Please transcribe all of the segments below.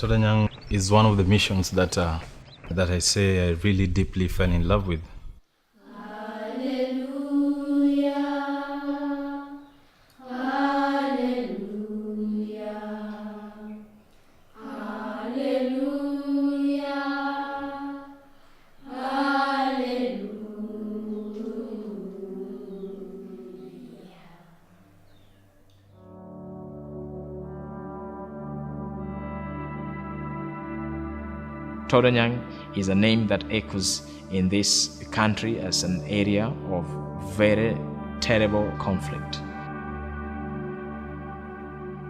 Todonyang is one of the missions that I say I really deeply fell in love with. Todonyang is a name that echoes in this country as an area of very terrible conflict.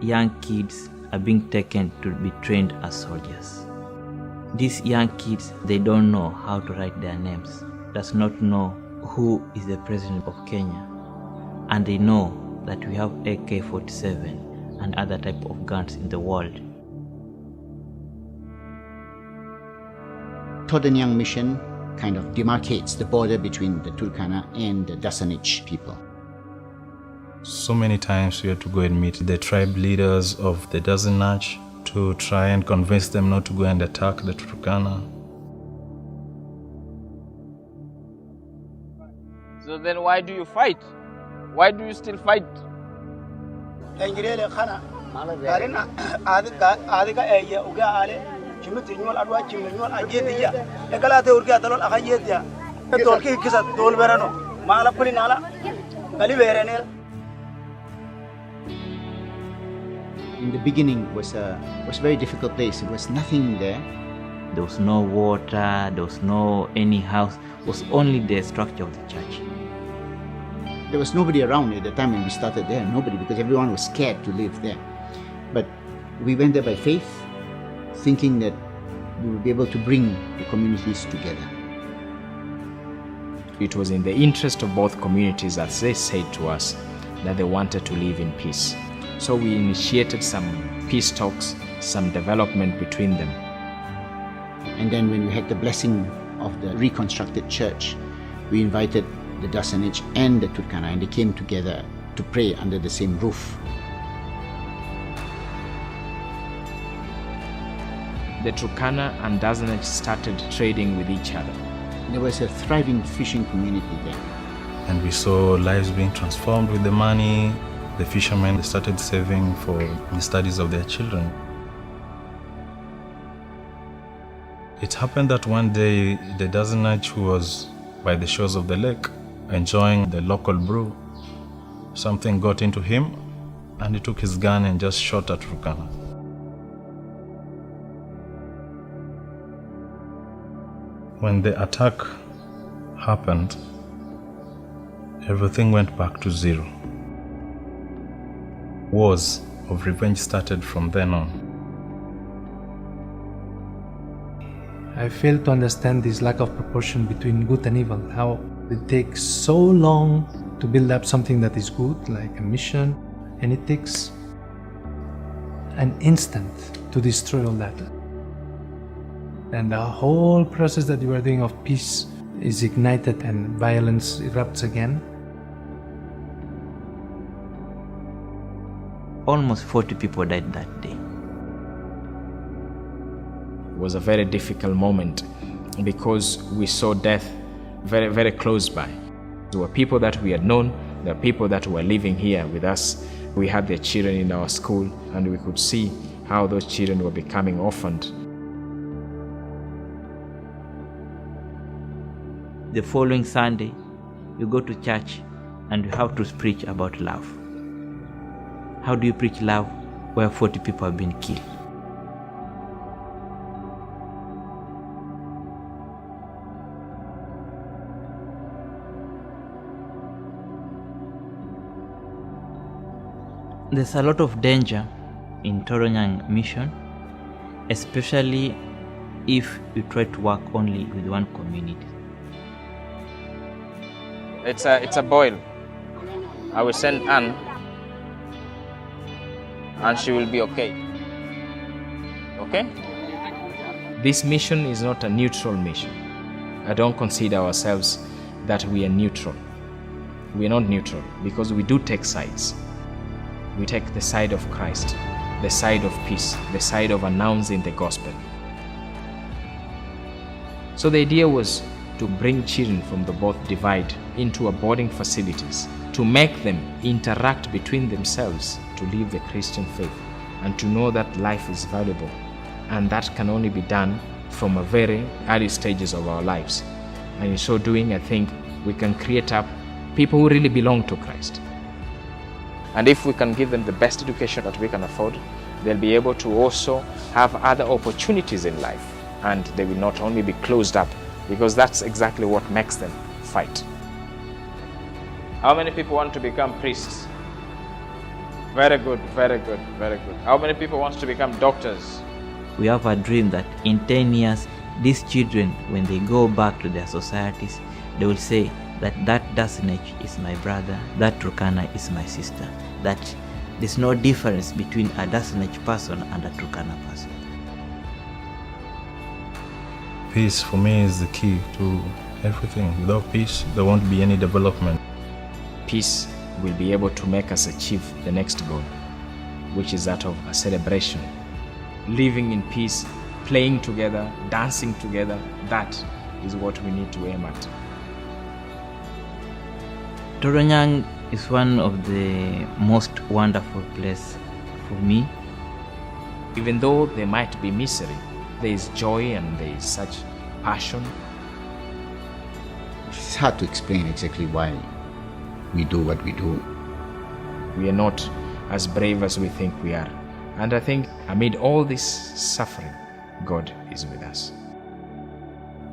Young kids are being taken to be trained as soldiers. These young kids, they don't know how to write their names, does not know who is the president of Kenya, and they know that we have AK-47 and other type of guns in the world. Todonyang mission kind of demarcates the border between the Turkana and the Dassanech people. So many times we had to go and meet the tribe leaders of the Dassanech to try and convince them not to go and attack the Turkana. So then why do you fight? Why do you still fight? In the beginning was a very difficult place. There was nothing there. There was no water, there was no any house, it was only the structure of the church. There was nobody around at the time when we started there, nobody, because everyone was scared to live there. But we went there by faith, thinking that we would be able to bring the communities together. It was in the interest of both communities, as they said to us, that they wanted to live in peace. So we initiated some peace talks, some development between them. And then when we had the blessing of the reconstructed church, we invited the Dassanech and the Turkana, and they came together to pray under the same roof. The Turkana and Dassanech started trading with each other. There was a thriving fishing community there. And we saw lives being transformed with the money. The fishermen started saving for the studies of their children. It happened that one day the Dassanech, who was by the shores of the lake enjoying the local brew, something got into him and he took his gun and just shot at Turkana. When the attack happened, everything went back to zero. Wars of revenge started from then on. I fail to understand this lack of proportion between good and evil, how it takes so long to build up something that is good, like a mission, and it takes an instant to destroy all that. And the whole process that you are doing of peace is ignited and violence erupts again. Almost 40 people died that day. It was a very difficult moment because we saw death very, very close by. There were people that we had known, there were people that were living here with us. We had their children in our school and we could see how those children were becoming orphaned. The following Sunday, you go to church and you have to preach about love. How do you preach love where 40 people have been killed? There's a lot of danger in Todonyang mission, especially if you try to work only with one community. It's a boil. I will send Anne and she will be okay. Okay? This mission is not a neutral mission. I don't consider ourselves that we are neutral. We are not neutral because we do take sides. We take the side of Christ. the side of peace, the side of announcing the gospel. So the idea was to bring children from the both divide into a boarding facilities, to make them interact between themselves, to live the Christian faith, and to know that life is valuable. And that can only be done from a very early stages of our lives. And in so doing, I think we can create up people who really belong to Christ. And if we can give them the best education that we can afford, they'll be able to also have other opportunities in life. And they will not only be closed up, because that's exactly what makes them fight. How many people want to become priests? Very good, very good, very good. How many people want to become doctors? We have a dream that in 10 years, these children, when they go back to their societies, they will say that Dassanech is my brother, that Turkana is my sister, that there's no difference between a Dassanech person and a Turkana person. Peace for me is the key to everything. Without peace, there won't be any development. Peace will be able to make us achieve the next goal, which is that of a celebration. Living in peace, playing together, dancing together, that is what we need to aim at. Todonyang is one of the most wonderful places for me. Even though there might be misery, there is joy and there is such passion. It's hard to explain exactly why we do what we do. We are not as brave as we think we are. And I think amid all this suffering, God is with us.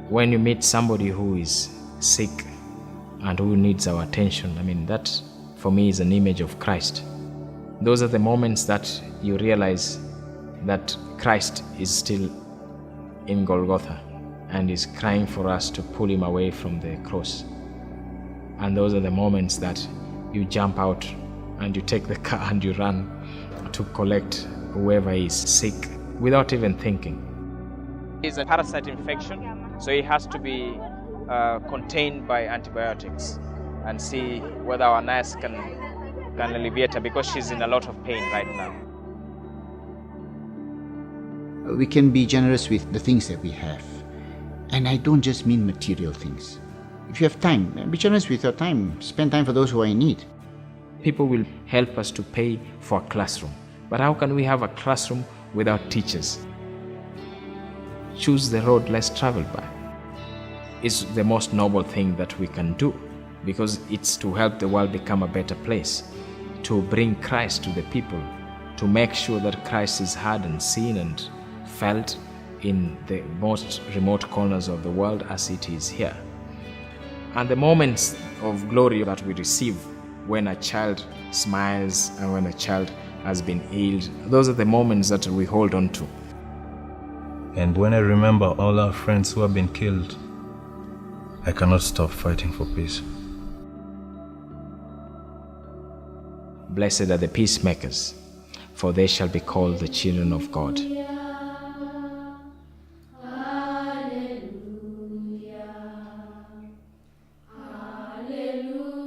When you meet somebody who is sick and who needs our attention, that for me is an image of Christ. Those are the moments that you realize that Christ is still in Golgotha and is crying for us to pull him away from the cross. And those are the moments that you jump out and you take the car and you run to collect whoever is sick without even thinking. It's a parasite infection, so it has to be contained by antibiotics, and see whether our nurse can alleviate her, because she's in a lot of pain right now. We can be generous with the things that we have. And I don't just mean material things. If you have time, be generous with your time. Spend time for those who are in need. People will help us to pay for a classroom. But how can we have a classroom without teachers? Choose the road less traveled by. It's the most noble thing that we can do, because it's to help the world become a better place, to bring Christ to the people, to make sure that Christ is heard and seen and felt in the most remote corners of the world as it is here. And the moments of glory that we receive when a child smiles and when a child has been healed, those are the moments that we hold on to. And when I remember all our friends who have been killed, I cannot stop fighting for peace. Blessed are the peacemakers, for they shall be called the children of God. Hallelujah. Hallelujah.